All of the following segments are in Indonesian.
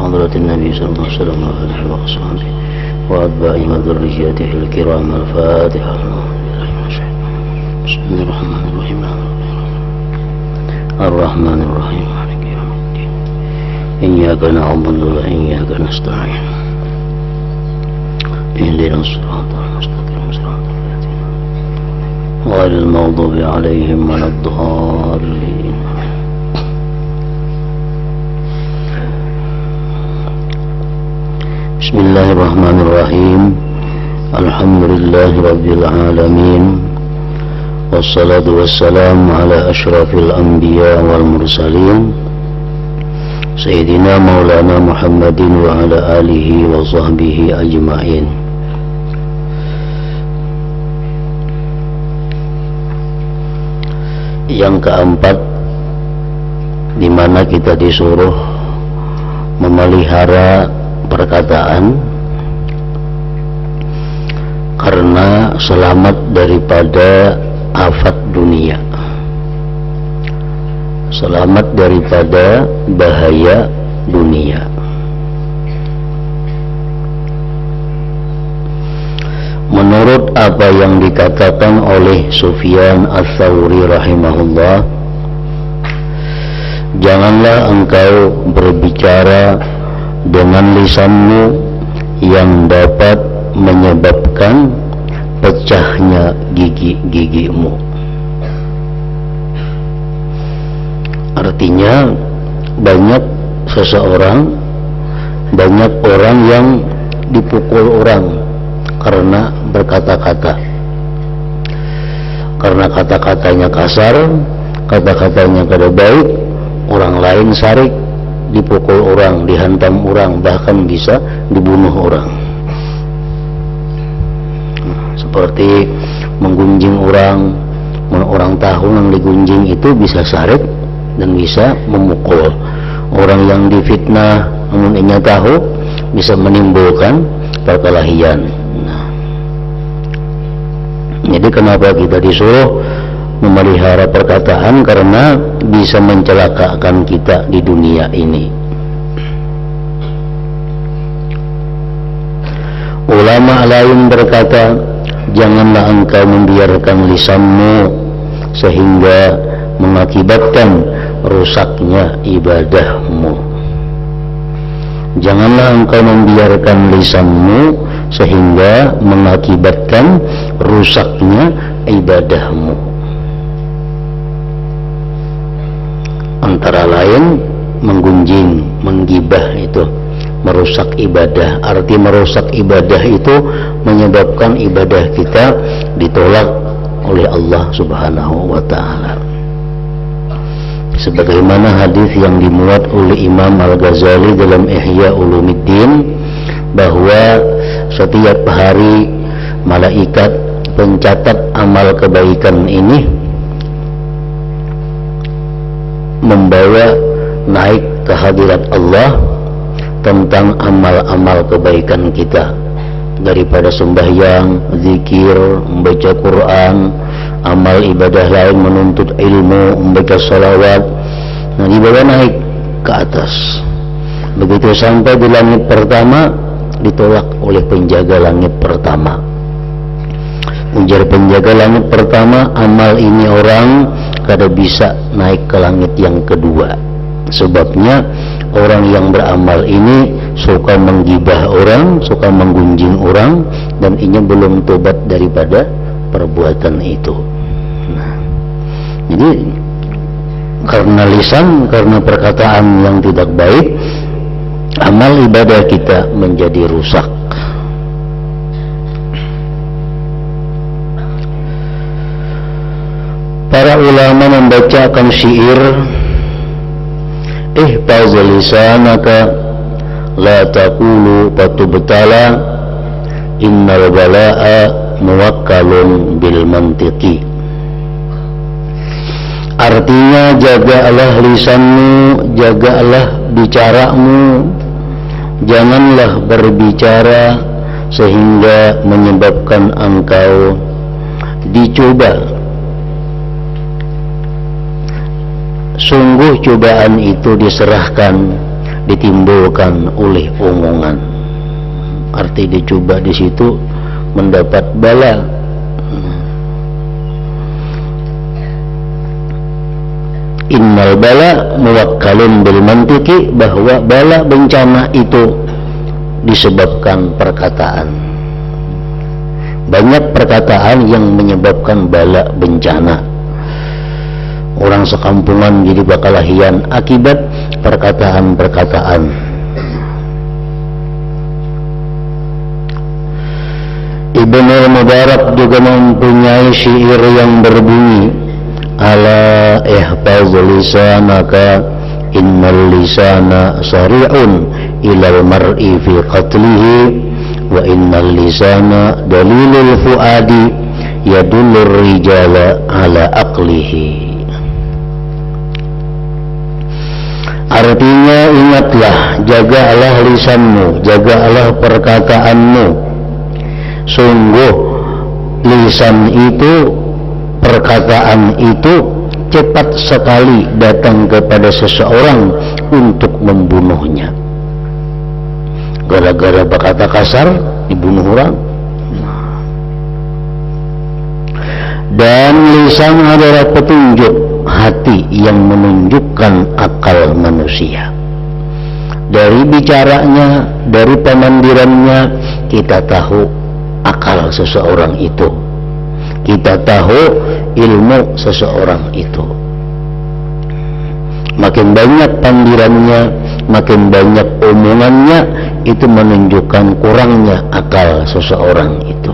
حضرة النبي صلى الله عليه وسلم وآله وصحبه وأتباعه وذريته الكرام. الفاتحة. بسم الله الرحمن الرحيم. الرحمن الرحيم مالك يوم الدين. إياك نعبد وإياك نستعين. اهدنا الصراط المستقيم صراط الذين غير المغضوب عليهم ولا الضالين. بسم الله الرحمن الرحيم. الحمد لله رب العالمين، والصلاة والسلام على أشرف الأنبياء والمرسلين سيدنا مولانا محمد وعلى آله وصحبه أجمعين. Yang keempat, di mana kita disuruh memelihara perkataan karena selamat daripada afat dunia, selamat daripada bahaya dunia. Menurut apa yang dikatakan oleh Sufyan Ats-Tsauri rahimahullah, janganlah engkau berbicara dengan lisanmu yang dapat menyebabkan pecahnya gigi-gigimu. Artinya banyak orang yang dipukul orang karena berkata-kata, karena kata-katanya kasar, kata-katanya kada baik, orang lain sarik, dipukul orang, dihantam orang, bahkan bisa dibunuh orang. Seperti menggunjing orang tahu yang digunjing itu bisa sarik dan bisa memukul. Orang yang difitnah namun inya tahu bisa menimbulkan perkelahian. Jadi kenapa kita disuruh memelihara perkataan? Karena bisa mencelakakan kita di dunia ini. Ulama lain berkata, janganlah engkau membiarkan lisanmu sehingga mengakibatkan rusaknya ibadahmu. Janganlah engkau membiarkan lisanmu sehingga mengakibatkan rusaknya ibadahmu. Antara lain menggunjing, menggibah itu merusak ibadah. Arti merusak ibadah itu menyebabkan ibadah kita ditolak oleh Allah Subhanahu wa ta'ala. Sebagaimana hadis yang dimuat oleh Imam Al-Ghazali dalam Ihya Ulumuddin, bahwa setiap hari malaikat pencatat amal kebaikan ini membawa naik ke hadirat Allah tentang amal-amal kebaikan kita, daripada sembahyang, zikir, membaca Quran, amal ibadah lain, menuntut ilmu, membaca salawat. Nah, dibawa naik ke atas. Begitu sampai di langit pertama, ditolak oleh penjaga langit pertama. Ujar penjaga langit pertama, amal ini orang kada bisa naik ke langit yang kedua. Sebabnya orang yang beramal ini suka menggibah orang, suka menggunjing orang, dan ini belum tobat daripada perbuatan itu. Nah, jadi karena lisan, karena perkataan yang tidak baik, amal ibadah kita menjadi rusak. Para ulama membacakan syair, ihfaz lisanaka la taqulu fatubtala innal balaa muwakkalun bil mantiqi. Artinya, jagalah lisanmu, jagalah bicaramu, janganlah berbicara sehingga menyebabkan engkau dicoba. Sungguh cobaan itu diserahkan ditimbulkan oleh omongan. Arti dicoba di situ mendapat bala. Innal bala muwakkalun bil mantiki, bahwa bala bencana itu disebabkan perkataan. Banyak perkataan yang menyebabkan bala bencana. Orang sekampungan jadi bakalahian akibat perkataan-perkataan. Ibnu Mubarak juga mempunyai syair yang berbunyi, ala ihfaz lisanaka innal lisana sari'un ilal mar'i fi qatlihi wa innal lisana dalilul fuadi yadullur rijala ala aqlihi. Artinya, ingatlah, jagalah lisanmu, jagalah perkataanmu. Sungguh lisan itu, perkataan itu cepat sekali datang kepada seseorang untuk membunuhnya. Gara-gara berkata kasar dibunuh orang. Dan lisan adalah petunjuk hati yang menunjukkan akal manusia. Dari bicaranya, dari pemandirannya, kita tahu akal seseorang itu, kita tahu ilmu seseorang itu. Makin banyak pandirannya, makin banyak omongannya, itu menunjukkan kurangnya akal seseorang itu.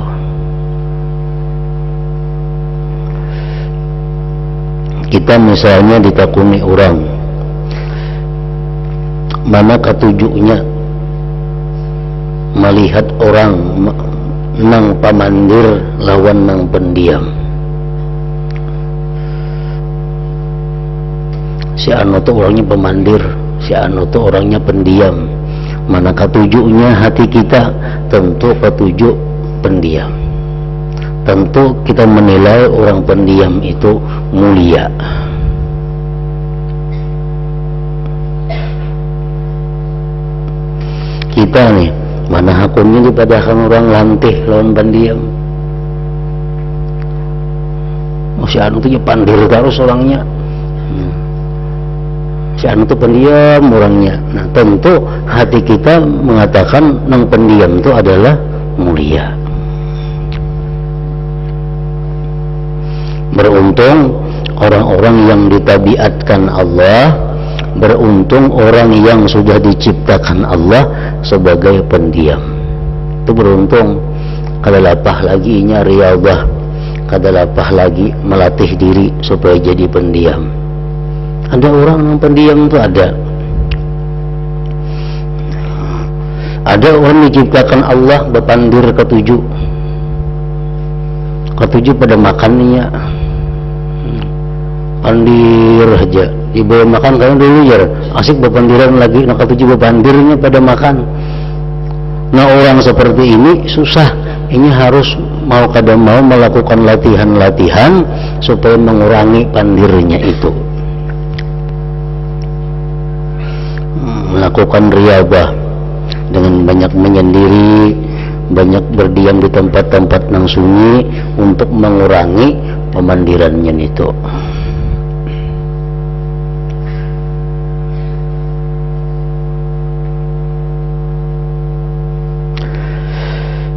Kita misalnya ditakuni orang, mana ketujuhnya melihat orang nang pamandir lawan nang pendiam. Si anu tuh orangnya pemandir, si anu tuh orangnya pendiam. Mana ketujuhnya hati kita? Tentu ketujuh pendiam. Tentu kita menilai orang pendiam itu mulia. Kita nih, mana hakumnya dipadakan orang lantih lawan pendiam. Oh, si anu tuh pandir terus orangnya. Si anu tuh pendiam orangnya. Nah, tentu hati kita mengatakan nang pendiam itu adalah mulia. Beruntung orang-orang yang ditabiatkan Allah, beruntung orang yang sudah diciptakan Allah sebagai pendiam. Itu beruntung. Kadalapah lagi nya riyadhah, kadalapah lagi melatih diri supaya jadi pendiam. Ada orang yang pendiam itu ada. Ada orang diciptakan Allah berpandir ketujuh. Ketujuh pada makannya. Pandir aja dibawa makan karena dulu ya asik berpandiran lagi, nah ketujuh berpandirnya pada makan. Nah orang seperti ini susah, ini harus mau kadang mau melakukan latihan-latihan supaya mengurangi pandirnya itu, melakukan riyadhah dengan banyak menyendiri, banyak berdiam di tempat-tempat yang sunyi untuk mengurangi pemandirannya itu.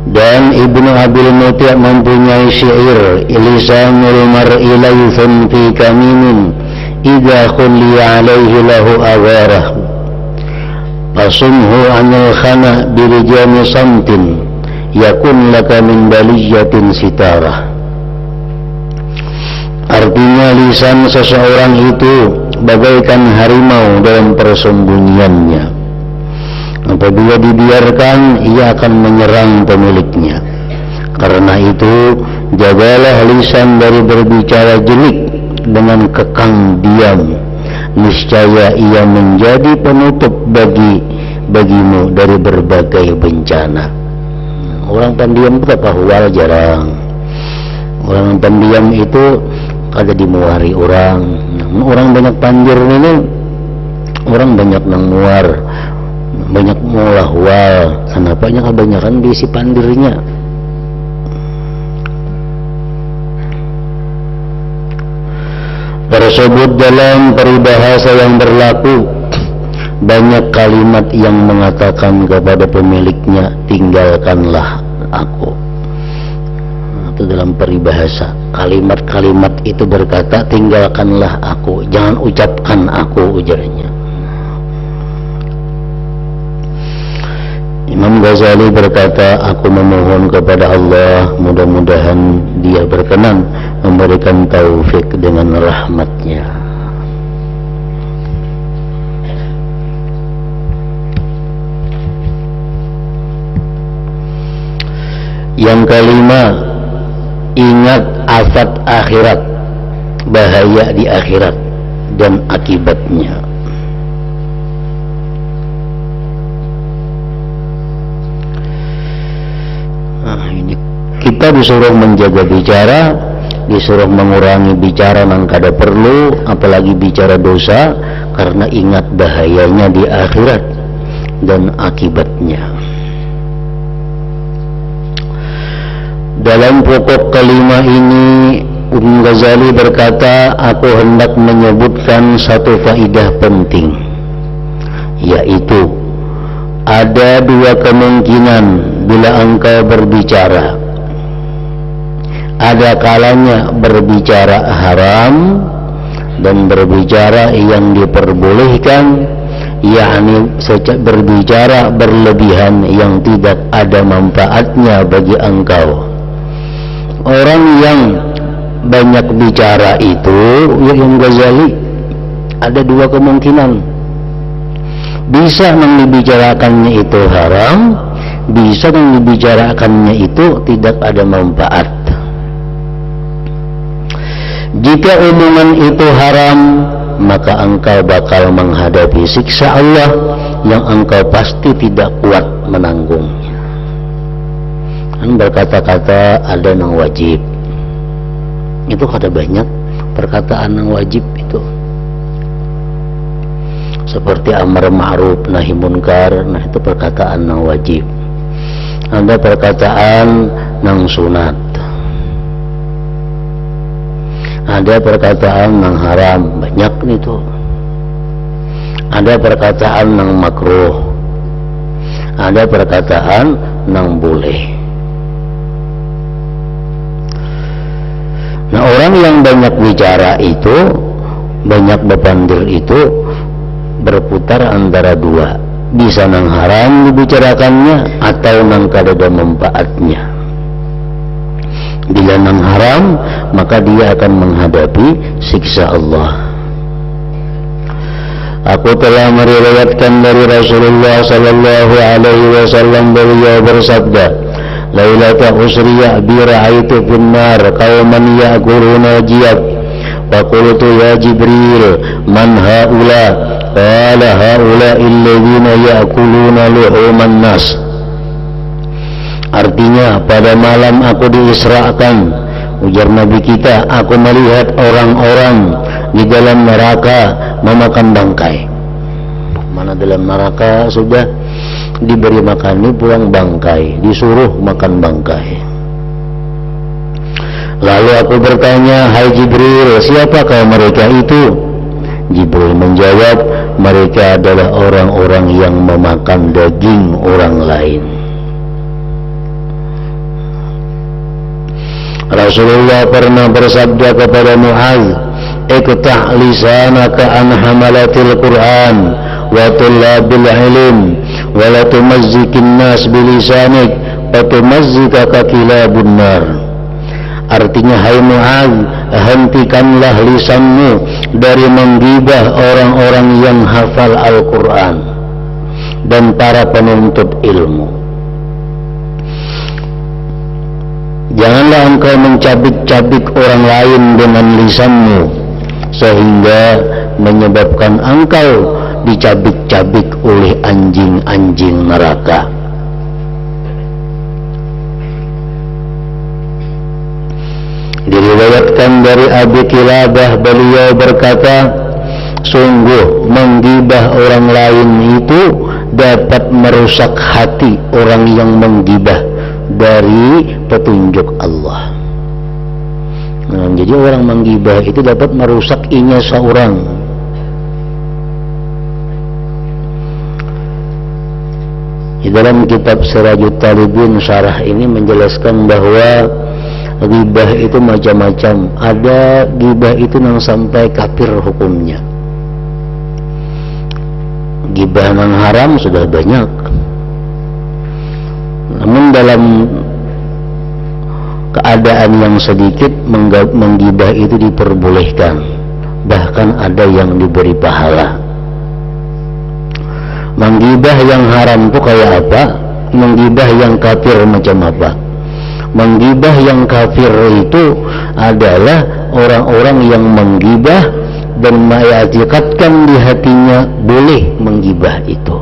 Dan Ibnu Abil Muti' mempunyai syair, lisanul mar'i laythun fi kaminin idza khulliya alaihi lahu awarah fasumhu anil khana birijami samtin yakun laka min baliyatin sitarah. Artinya, lisan seseorang itu bagaikan harimau dalam persembunyiannya. Apabila dibiarkan, ia akan menyerang pemiliknya. Karena itu, jagalah lisan dari berbicara jelik dengan kekang diam. Niscaya ia menjadi penutup bagimu dari berbagai bencana. Orang pendiam itu pahwal jarang. Orang pendiam itu kada dimuari orang. Orang banyak panjir ini, orang banyak nang muar. banyak mulahwal. Kenapanya kebanyakan diisi pandirnya. Tersebut dalam peribahasa yang berlaku, banyak kalimat yang mengatakan kepada pemiliknya, tinggalkanlah aku. Itu dalam peribahasa, kalimat-kalimat itu berkata, tinggalkanlah aku, jangan ucapkan aku, ujarnya. Imam Ghazali berkata, aku memohon kepada Allah, mudah-mudahan Dia berkenan memberikan taufik dengan rahmat-Nya. Yang kelima, ingat afat akhirat, bahaya di akhirat dan akibatnya. Ini kita disuruh menjaga bicara, disuruh mengurangi bicara yang kada perlu, apalagi bicara dosa, karena ingat bahayanya di akhirat dan akibatnya. Dalam pokok kelima ini, Imam Ghazali berkata, aku hendak menyebutkan satu faidah penting, yaitu ada dua kemungkinan bila engkau berbicara. Ada kalanya berbicara haram dan berbicara yang diperbolehkan, yakni berbicara berlebihan yang tidak ada manfaatnya bagi engkau. Orang yang banyak bicara itu, Imam Ghazali, ada dua kemungkinan. Bisa yang dibicarakannya itu haram, bisa yang dibicarakannya itu tidak ada manfaat. Jika omongan itu haram, maka engkau bakal menghadapi siksa Allah yang engkau pasti tidak kuat menanggungnya. Kan berkata-kata ada yang wajib, itu kada banyak perkataan yang wajib itu, seperti amar ma'ruf nahi munkar. Nah, itu perkataan yang wajib. Ada perkataan yang sunat, ada perkataan yang haram, banyak itu. Ada perkataan yang makruh, ada perkataan yang boleh. Nah, orang yang banyak bicara itu, banyak bepandir itu, berputar antara dua, bisa nang haram dibicarakannya atau nang kada ada manfaatnya. Bila nang haram, maka dia akan menghadapi siksa Allah. Aku telah meriwayatkan dari Rasulullah sallallahu alaihi wasallam, beliau bersabda, lailata usriya bi ra'aitu finnar qauman ya'kuluna jiyab, wa qultu ya Jibril man haula, qala haula alladhina ya'kuluna luhuman nas. Artinya, pada malam aku diisrakan, ujar Nabi kita, aku melihat orang-orang di dalam neraka memakan bangkai. Mana dalam neraka sudah diberi makan, ini pulang bangkai, disuruh makan bangkai. Lalu aku bertanya, hai Jibril, siapakah mereka itu? Jibril menjawab, mereka adalah orang-orang yang memakan daging orang lain. Rasulullah pernah bersabda kepada Mu'adz, iqta' lisanaka an hamalatil Qur'an wa tullabil ilm wa la tumazzikin nas bilisanik wa tumazzikaka kilabun nar. Artinya, hai Mu'adz, hentikanlah lisanmu dari menggibah orang-orang yang hafal Al-Quran dan para penuntut ilmu. Janganlah engkau mencabik-cabik orang lain dengan lisanmu, sehingga menyebabkan engkau dicabik-cabik oleh anjing-anjing neraka. Diriwayatkan dari Abi Kilabah, beliau berkata, sungguh menggibah orang lain itu dapat merusak hati orang yang menggibah dari petunjuk Allah. Nah, jadi orang menggibah itu dapat merusak inya seorang. Di dalam kitab Sirajut Talibin syarah ini menjelaskan bahwa ghibah itu macam-macam. Ada ghibah itu yang sampai kafir hukumnya. Ghibah yang haram sudah banyak. Namun dalam keadaan yang sedikit menggibah itu diperbolehkan. Bahkan ada yang diberi pahala. Menggibah yang haram itu kayak apa? Menggibah yang kafir macam apa? Menggibah yang kafir itu adalah orang-orang yang menggibah dan mengikatkan di hatinya boleh menggibah itu.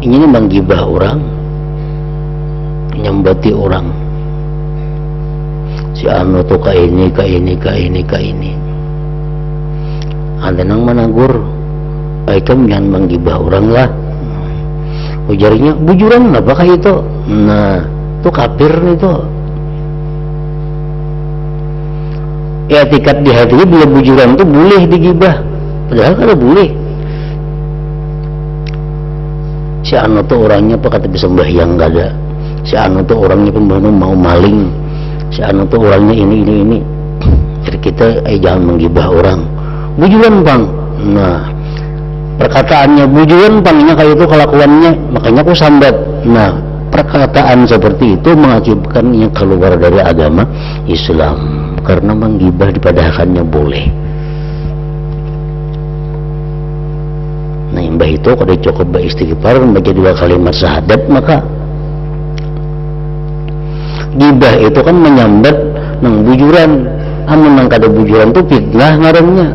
Ini menggibah orang, nyambati orang. Si anu tuh ka ini. Ada nang menegur, kamu jangan menggibah orang lah. Ujarnya, bujuran apakah itu? Nah, itu kafir itu. Etikat di hatinya bila bujuran itu boleh digibah. Padahal kalau boleh. Si anu tuh orangnya apa kata bisa sembahyang gak ada. Si anu tuh orangnya pembunuh mau maling. Si anu tuh orangnya ini. Jadi kita jangan menggibah orang. Bujuran bang. Nah, perkataannya bujuran bangnya kayak itu kelakuannya, makanya aku sambat. Nah, perkataan seperti itu mengakibatkannya keluar dari agama Islam karena menggibah dipadahkannya boleh. Nah, mbah itu kalau cukup beristighfar membaca 2 kalimat syahadat, maka gibah itu kan menyambat nang bujuran. Amun nang kada bujuran itu fitnah ngarannya.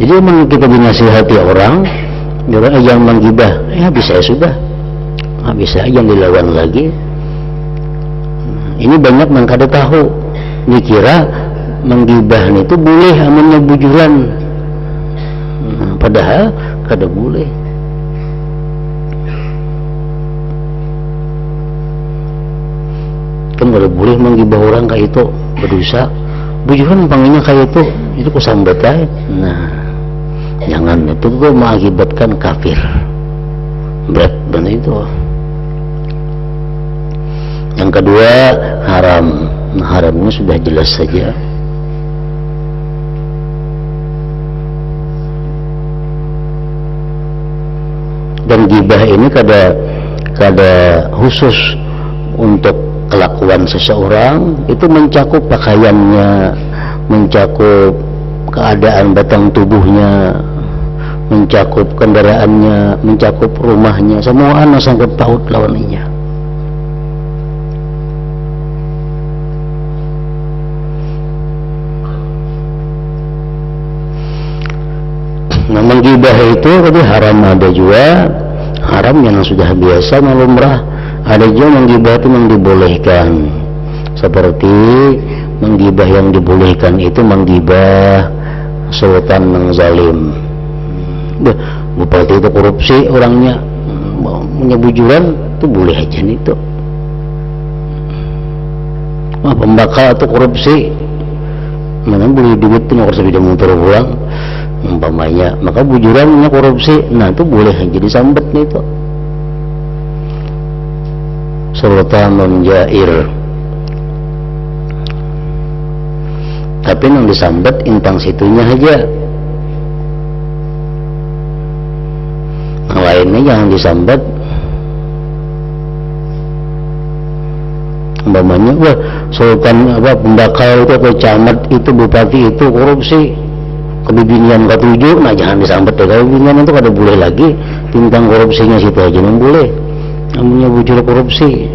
Jadi kita dinasihati orang, yang menggibah, bisa ya sudah, bisa yang dilawan lagi. Ini banyak yang kada tahu, dikira menggibah itu boleh amunnya bujuran, padahal kada boleh. Kan kada boleh menggibah orang kayak itu, berdosa. Bujuran panggilnya kayak itu kusambat aja. Nah, jangan, itu mengakibatkan kafir, berat benar itu. Yang kedua, haram. Nah, haramnya sudah jelas saja. Dan gibah ini kada khusus untuk kelakuan seseorang, itu mencakup pakaiannya, mencakup keadaan batang tubuhnya, mencakup kendaraannya, mencakup rumahnya, semua anak sangkut paut lawannya. Nah, menggibah itu tadi haram, ada juga haram yang sudah biasa lumrah, ada juga menggibah itu yang dibolehkan. Seperti menggibah yang dibolehkan itu menggibah sultan yang zalim. Bupati itu korupsi orangnya, punya bujuran itu boleh aja nih itu. Pembakal itu korupsi, mana beli duit itu harus sepeda motor pulang umpamanya, maka bujurannya korupsi, nah itu boleh aja disambat nih itu. Sultanun jair, tapi yang disambat intang situnya aja, yang lainnya jangan disambat. Umpamanya, wah sultan apa pembakal itu, apa camat itu, bupati itu korupsi, kebibinian ketujuh, nah jangan disambat deh. Kebibinian itu kada boleh lagi, tentang korupsinya situ aja yang boleh. Namanya bujur korupsi,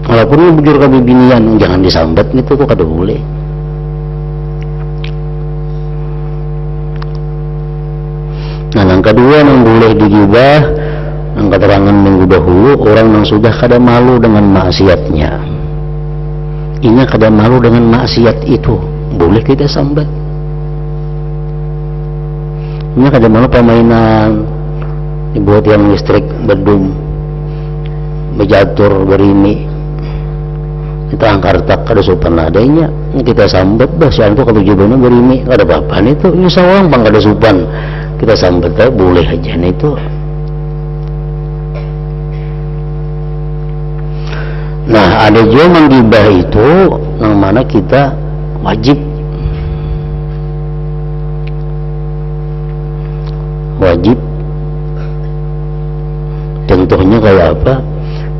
walaupun bujur kebibinian, jangan disambat itu tuh kada boleh. Nah, yang kedua yang boleh digibah Yang keterangan minggu dahulu, orang yang sudah kada malu dengan maksiatnya, ini kada malu dengan maksiat itu, boleh kita sambat. Ini kada malu permainan dibuat yang listrik, bedum, bejatur, berimi, kita angkartak kada sopan adanya, kita sambat dah. Siapa tuh kalau jubahnya berimi kada apa-apa nih tuh, ini sawang bang kada sopan, kita sambat dah, boleh aja nih tuh. Nah, ada juga menggibah itu yang mana kita wajib contohnya kayak apa?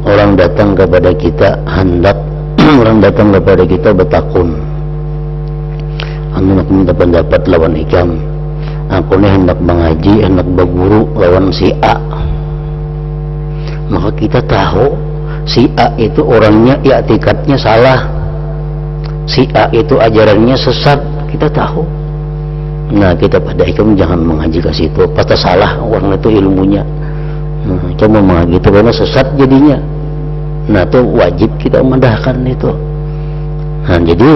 Orang datang kepada kita hendak orang datang kepada kita bertakun, anu nak minta pendapat lawan ikam, aku ni hendak mengaji, hendak berguru lawan si A. Maka kita tahu si A itu orangnya i'tikadnya salah, si A itu ajarannya sesat, kita tahu. Nah, kita pada ikam jangan mengaji ke situ, pasti salah orang itu ilmunya. Cuma mengaji itu karena sesat jadinya. Nah, itu wajib kita mendahkan itu. Nah, jadi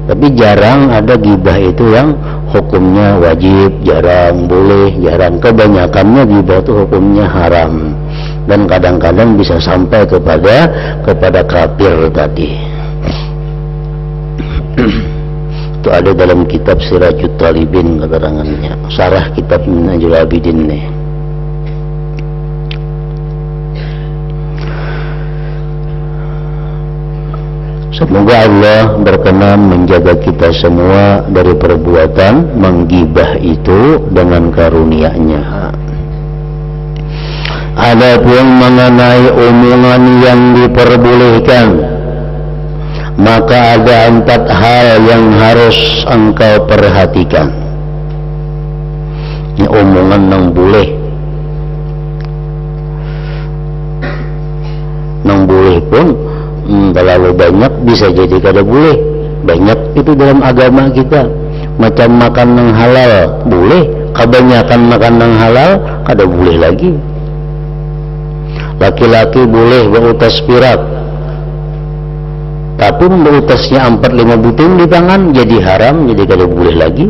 tapi jarang ada gibah itu yang hukumnya wajib, jarang, boleh, jarang. Kebanyakannya gibah itu hukumnya haram. Dan kadang-kadang bisa sampai kepada kafir tadi. Itu ada dalam kitab Sirajut Talibin keterangannya, sarah kitab Minhajul Abidin nih. Semoga Allah berkenan menjaga kita semua dari perbuatan menggibah itu dengan karunia-Nya. Adapun mengenai omongan yang diperbolehkan, maka ada 4 hal yang harus engkau perhatikan. Ini omongan yang boleh, yang boleh pun terlalu banyak bisa jadi kada boleh. Banyak itu dalam agama kita, macam makan yang halal boleh, kebanyakan makan yang halal kada boleh lagi. Laki-laki boleh berutas pirak, tapi berutasnya 4-5 buting di tangan jadi haram, jadi kada boleh lagi.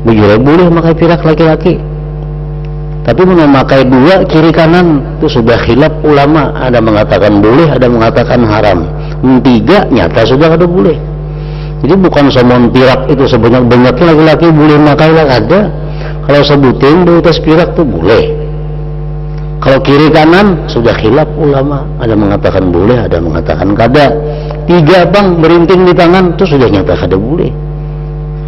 Bujurnya boleh makai pirak laki-laki, tapi memakai 2 kiri kanan itu sudah khilaf ulama, ada mengatakan boleh, ada mengatakan haram. 3 nyata sudah kada boleh. Jadi bukan semua pirak itu sebanyak-banyaknya laki-laki boleh makai lah, ada. Kalau sebuting berutas pirak itu boleh. Kalau kiri kanan sudah khilaf ulama, ada mengatakan boleh, ada mengatakan kada. 3 bang berinting di tangan itu sudah nyata kada boleh.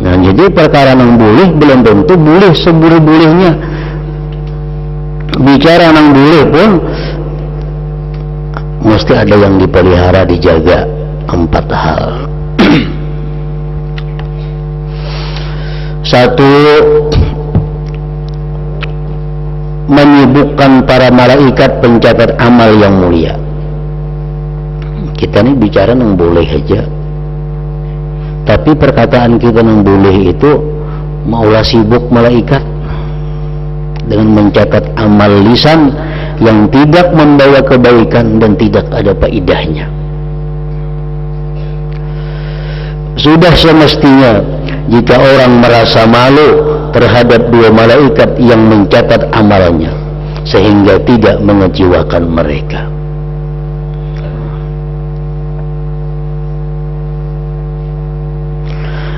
Nah, jadi perkara yang boleh belum tentu boleh seboleh-bolehnya. Bicara yang boleh pun mesti ada yang dipelihara, dijaga. 4 hal. 1, menyibukkan para malaikat pencatat amal yang mulia. Kita ini bicara yang boleh aja, tapi perkataan kita yang boleh itu maulah sibuk malaikat dengan mencatat amal lisan yang tidak membawa kebaikan dan tidak ada faedahnya. Sudah semestinya jika orang merasa malu terhadap 2 malaikat yang mencatat amalannya sehingga tidak mengecewakan mereka.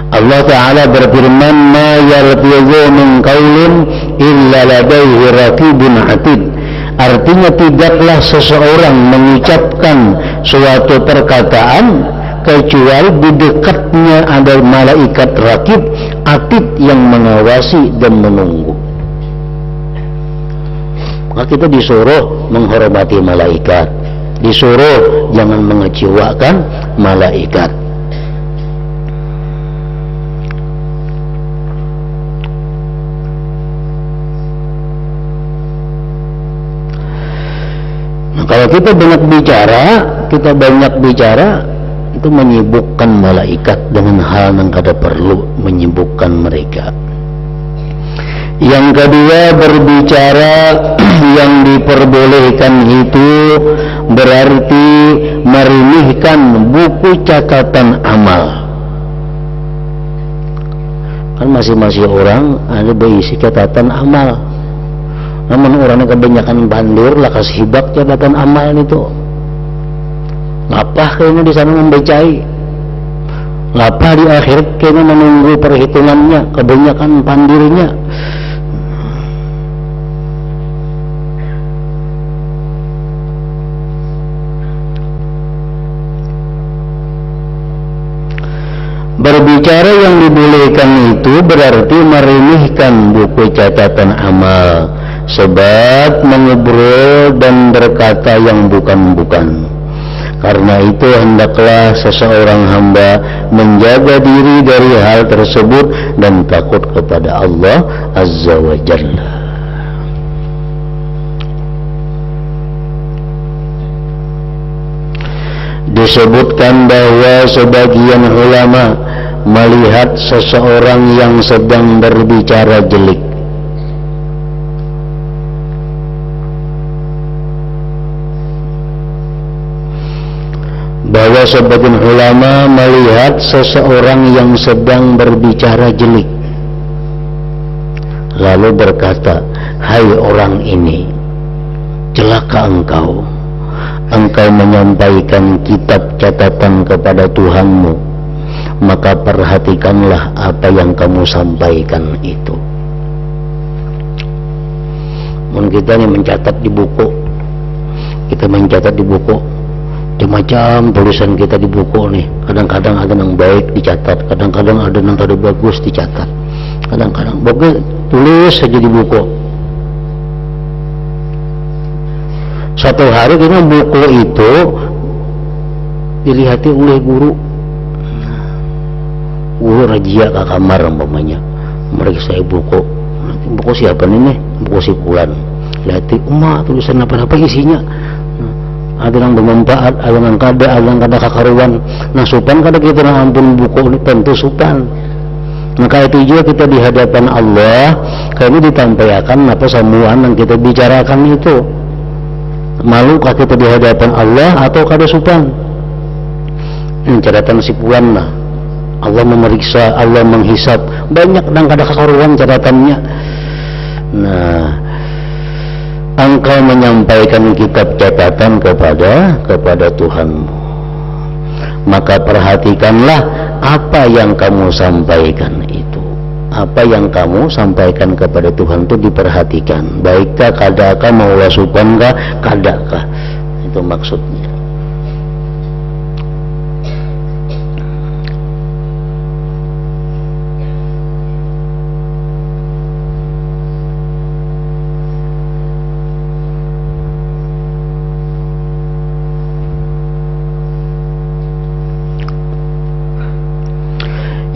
Allah Ta'ala berfirman, ma yalfidhu min qaulin illa ladaihi raqibun atid. Artinya tidaklah seseorang mengucapkan suatu perkataan kecuali di dekatnya ada malaikat raqib atid yang mengawasi dan menunggu. Maka kita disuruh menghormati malaikat, disuruh jangan mengecewakan malaikat. Nah, kalau kita banyak bicara itu menyibukkan malaikat dengan hal yang kada perlu menyibukkan mereka. Yang kedua, berbicara yang diperbolehkan itu berarti merimihkan buku catatan amal. Kan masing-masing orang ada berisi catatan amal. Namun orangnya kebanyakan bandir lah kasih hibak catatan amal itu. Ngapah kayaknya di sana membacai. Ngapah di akhirat kayaknya menunggu perhitungannya, kebanyakan pandirnya. Berbicara yang dibolehkan itu berarti merimihkan buku catatan amal, sebab mengobrol dan berkata yang bukan-bukan. Karena itu hendaklah seseorang hamba menjaga diri dari hal tersebut dan takut kepada Allah Azza wa Jalla. Disebutkan bahwa sebagian ulama melihat seseorang yang sedang berbicara jelek, bahwa sebagian ulama melihat seseorang yang sedang berbicara jelek lalu berkata, "Hai orang ini, celaka engkau menyampaikan kitab catatan kepada Tuhanmu, maka perhatikanlah apa yang kamu sampaikan itu." Mungkin kita ini mencatat di buku, macam-macam tulisan kita di buku nih. Kadang-kadang ada yang baik dicatat, kadang-kadang ada yang kada bagus dicatat, kadang-kadang bagus tulis saja di buku. Suatu hari dengan buku itu dilihati oleh guru rajia ke kamar umpamanya, meriksa buku siapa nih? Buku si Fulan. Lihati, tulisan apa-apa isinya. Ada yang bermanfaat, ada yang kada kakaruan. Nah, supan kada kita ampun buku ini tentu supan. Maka itu juga kita di hadapan Allah, kami ditampaikan apa samuan yang kita bicarakan itu. Malukah kita di hadapan Allah atau kada supan? Ini catatan si Fulan lah. Allah memeriksa, Allah menghisap, banyak dan kada kakaruan catatannya. Nah, engkau menyampaikan kitab catatan kepada Tuhanmu, maka perhatikanlah apa yang kamu sampaikan itu. Apa yang kamu sampaikan kepada Tuhan itu diperhatikan, baikkah, kadakah, mau wasupankah, kadakah, itu maksudnya.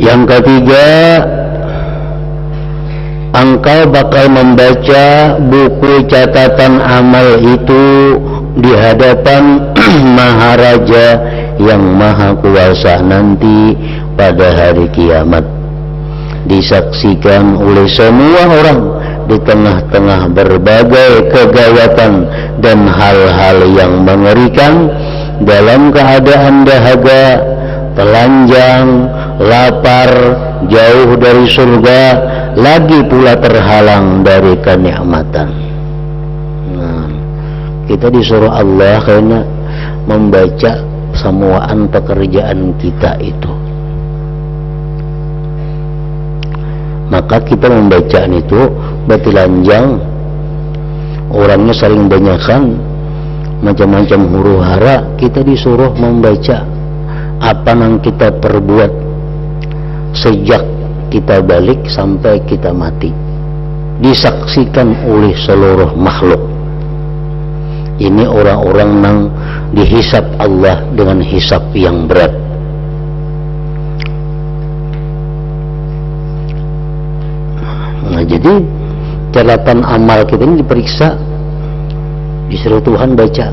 Yang ketiga, engkau bakal membaca buku catatan amal itu di hadapan Maharaja yang Maha Kuasa nanti pada hari kiamat, disaksikan oleh semua orang di tengah-tengah berbagai kegawatan dan hal-hal yang mengerikan, dalam keadaan dahaga, telanjang, lapar, jauh dari surga, lagi pula terhalang dari kenikmatan. Nah, kita disuruh Allah karena membaca semuaan pekerjaan kita itu. Maka kita membacaan itu batilanjang, orangnya saling banyakkan, macam-macam huru hara. Kita disuruh membaca apa yang kita perbuat sejak kita balik sampai kita mati, disaksikan oleh seluruh makhluk. Ini orang-orang yang dihisap Allah dengan hisap yang berat. Nah, jadi catatan amal kita ini diperiksa, disuruh Tuhan baca.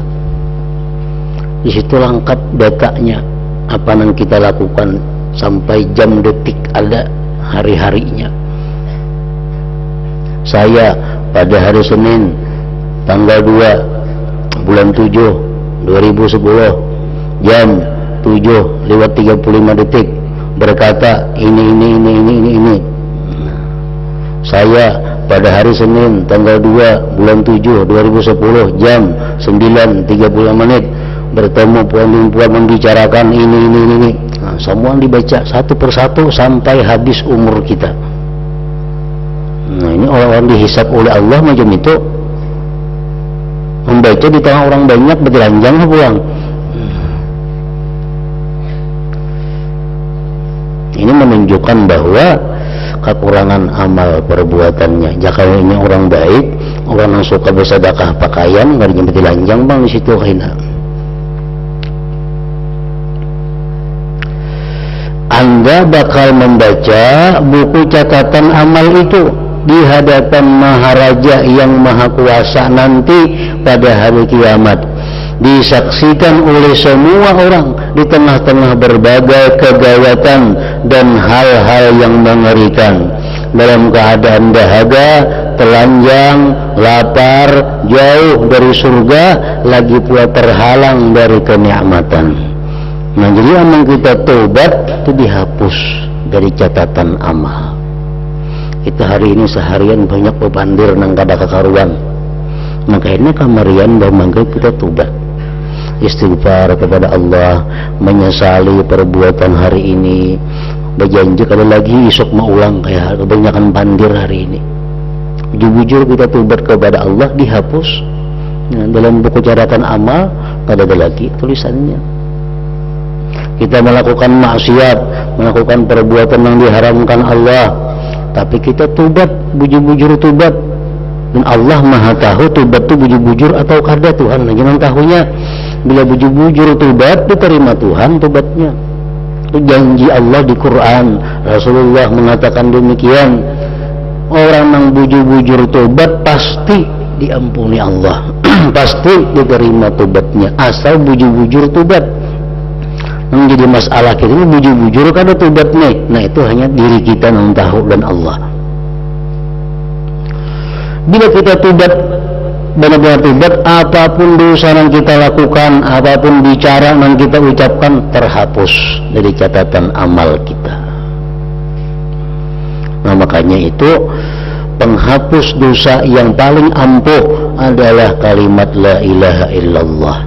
Di situ lengkap datanya, apa yang kita lakukan sampai jam detik, ada hari-harinya. saya pada hari Senin tanggal 2 bulan 7 2010 jam 7:35 berkata ini. Saya pada hari Senin tanggal 2 bulan 7 2010 jam 9:30 bertemu puan membicarakan ini. Nah, semua dibaca satu persatu sampai habis umur kita. Nah, ini orang-orang dihisab oleh Allah macam itu, membaca di tengah orang banyak bertelanjang pulang. Ini menunjukkan bahwa kekurangan amal perbuatannya. Jika ini orang baik, orang yang suka bersedekah pakaian, nggak nyampe telanjang bang di situ kayaknya. Anda bakal membaca buku catatan amal itu di hadapan Maharaja yang Maha Kuasa nanti pada hari kiamat, disaksikan oleh semua orang di tengah-tengah berbagai kegawatan dan hal-hal yang mengerikan, dalam keadaan dahaga, telanjang, lapar, jauh dari surga, lagi pula terhalang dari kenikmatan. Nah, jadi amal kita tobat itu dihapus dari catatan amal. Kita hari ini seharian banyak bebandir nang kada kekaruan. Makanya kamarian bamangga kita tobat, istighfar kepada Allah, menyesali perbuatan hari ini, berjanji kada lagi esok mau ulang kayak kebanyakan bandir hari ini. Jujur kita tobat kepada Allah, dihapus. Nah, dalam buku catatan amal kada ada lagi tulisannya. Kita melakukan maksiat, melakukan perbuatan yang diharamkan Allah, tapi kita tobat, bujur-bujur tobat, dan Allah Maha tahu tobat itu bujur-bujur atau kada. Tuhan jangan tahunya. Bila bujur-bujur tobat, diterima Tuhan tobatnya. Itu janji Allah di Quran. Rasulullah mengatakan demikian. Orang yang bujur-bujur tobat pasti diampuni Allah. Pasti diterima tobatnya, asal bujur-bujur tobat. Menjadi masalah kita ini bujur-bujur kada tobatnya. Nah, itu hanya diri kita yang tahu dan Allah. Bila kita tobat, benar-benar tobat, apapun dosa yang kita lakukan, apapun bicara yang kita ucapkan, terhapus dari catatan amal kita. Nah, makanya itu penghapus dosa yang paling ampuh adalah kalimat la ilaha illallah,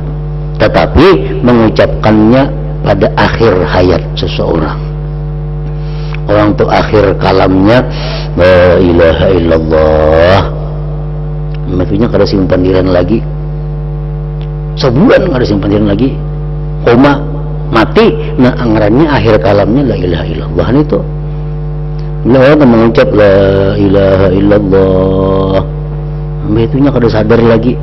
tetapi mengucapkannya pada akhir hayat seseorang. Orang tuh akhir kalamnya la ilaha illallah, maksudnya kada simpan diran lagi, sebulan kada simpan diran lagi, koma mati. Nah, anggarannya akhir kalamnya la ilaha illallah itu. Orang mengucap la ilaha illallah, maksudnya kada sadar lagi,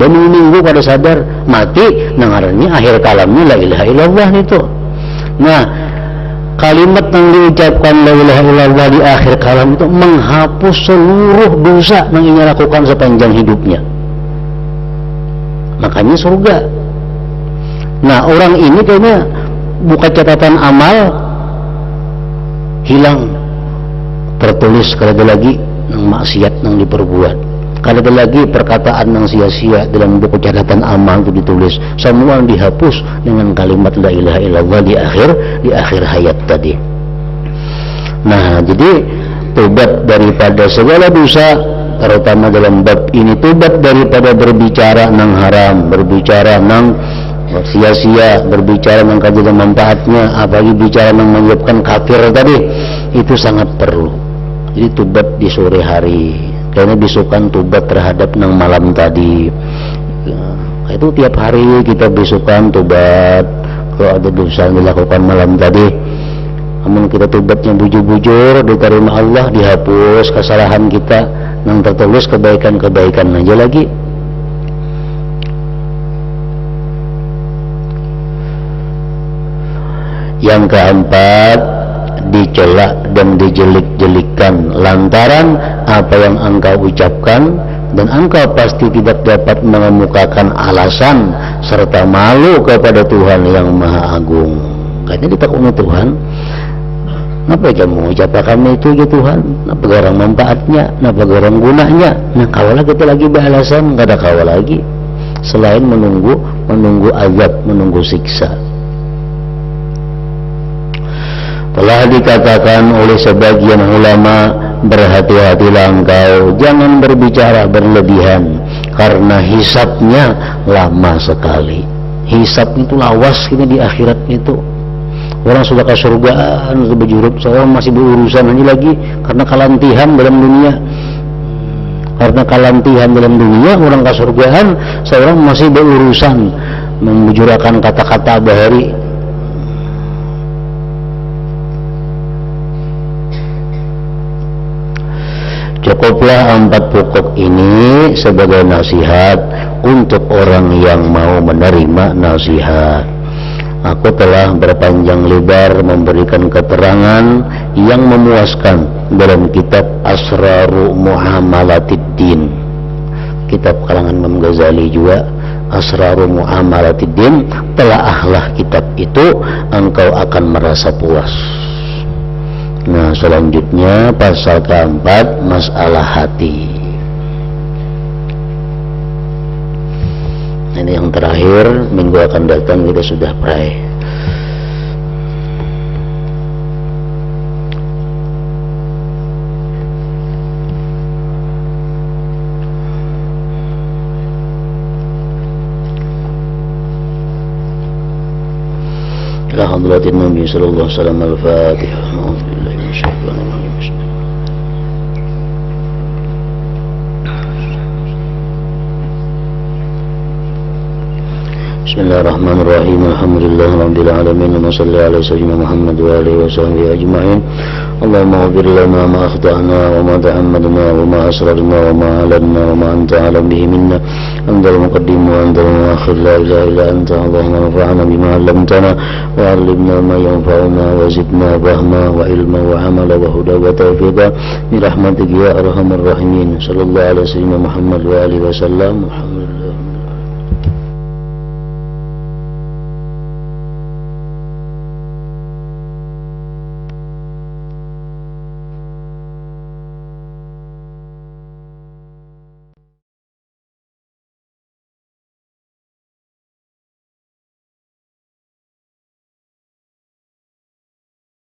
minggu pada sadar, mati. Nah, anggarannya akhir kalamnya la ilaha illallah itu. Nah, kalimat yang diucapkan la ilaha illallah di akhir kalam itu menghapus seluruh dosa yang ia lakukan sepanjang hidupnya. Makanya surga. Nah, orang ini kayaknya buka catatan amal, hilang, tertulis kada ada lagi yang maksiat yang diperbuat, kada ada lagi perkataan yang sia-sia dalam buku catatan amal itu ditulis, semua dihapus dengan kalimat la ilaha illallah di akhir hayat tadi. Nah, jadi tobat daripada segala dosa, terutama dalam bab ini tobat daripada berbicara nang haram, berbicara nang sia-sia, berbicara nang kada ada manfaatnya, apalagi bicara nang menyebabkan kafir tadi, itu sangat perlu. Jadi tobat di sore hari, karena bisukan tobat terhadap nang malam tadi. Itu tiap hari kita bisukan tobat kalau ada dosa yang dilakukan malam tadi. Namun kita tobatnya bujur-bujur, diterima Allah, dihapus kesalahan kita, yang tertulis kebaikan-kebaikan aja lagi. Yang keempat, dicela dan dijelik-jelikkan lantaran apa yang engkau ucapkan, dan engkau pasti tidak dapat mengemukakan alasan serta malu kepada Tuhan yang Maha Agung. Kayaknya ditakuni Tuhan, Napa jamu ucap kami itu ya Tuhan? Napa garang manfaatnya? Napa garang gunanya? Nah kawalah kita lagi beralasan, nggak ada kawal lagi selain menunggu azab, menunggu siksa. Telah dikatakan oleh sebagian ulama, berhati-hatilah engkau, jangan berbicara berlebihan, karena hisabnya lama sekali. Hisab itu lawas ini di akhirat itu. Orang sudah ke surgaan, sudah berjurut, seorang masih berurusan aja lagi karena kalantihan dalam dunia. Karena kalantihan dalam dunia, orang ke surgaan, seorang masih berurusan membujurakan kata-kata bahari. Cukuplah 4 pokok ini sebagai nasihat untuk orang yang mau menerima nasihat. Aku telah berpanjang lebar memberikan keterangan yang memuaskan dalam kitab Asraru Muamalatiddin, kitab kalangan Imam Ghazali juga, Asraru Muamalatiddin. Telaahlah kitab itu, engkau akan merasa puas. Nah selanjutnya pasal keempat, masalah hati. Ini yang terakhir, minggu akan datang kita sudah pray. Ila hadratin Nabi sallallahu alaihi wasallam, al-Fatihah. A'udzubillahi minasyaitonir rajim. Bismillahirrahmanirrahim. Alhamdulillahirabbil alamin. Wa sallallahu ala sayyidina Muhammad wa alihi wa sahbihi ajma'in. Allahumma ighfir lana ma akhtana wa ma ta'ammadna wa ma asrarna wa ma alanna wa ma anta a'lam bihi minna. Antal muqaddim wa antal muakhir, la ilaha illa anta. Allahumma anfa'na bima 'allamtana wa 'allimna ma yanfa'una wa zidna fahma wa ilma wa 'amala wa huda wa tawfiqa bi rahmatika ya arhamar rahimin. Sallallahu ala sayyidina Muhammad wa alihi wa sallam.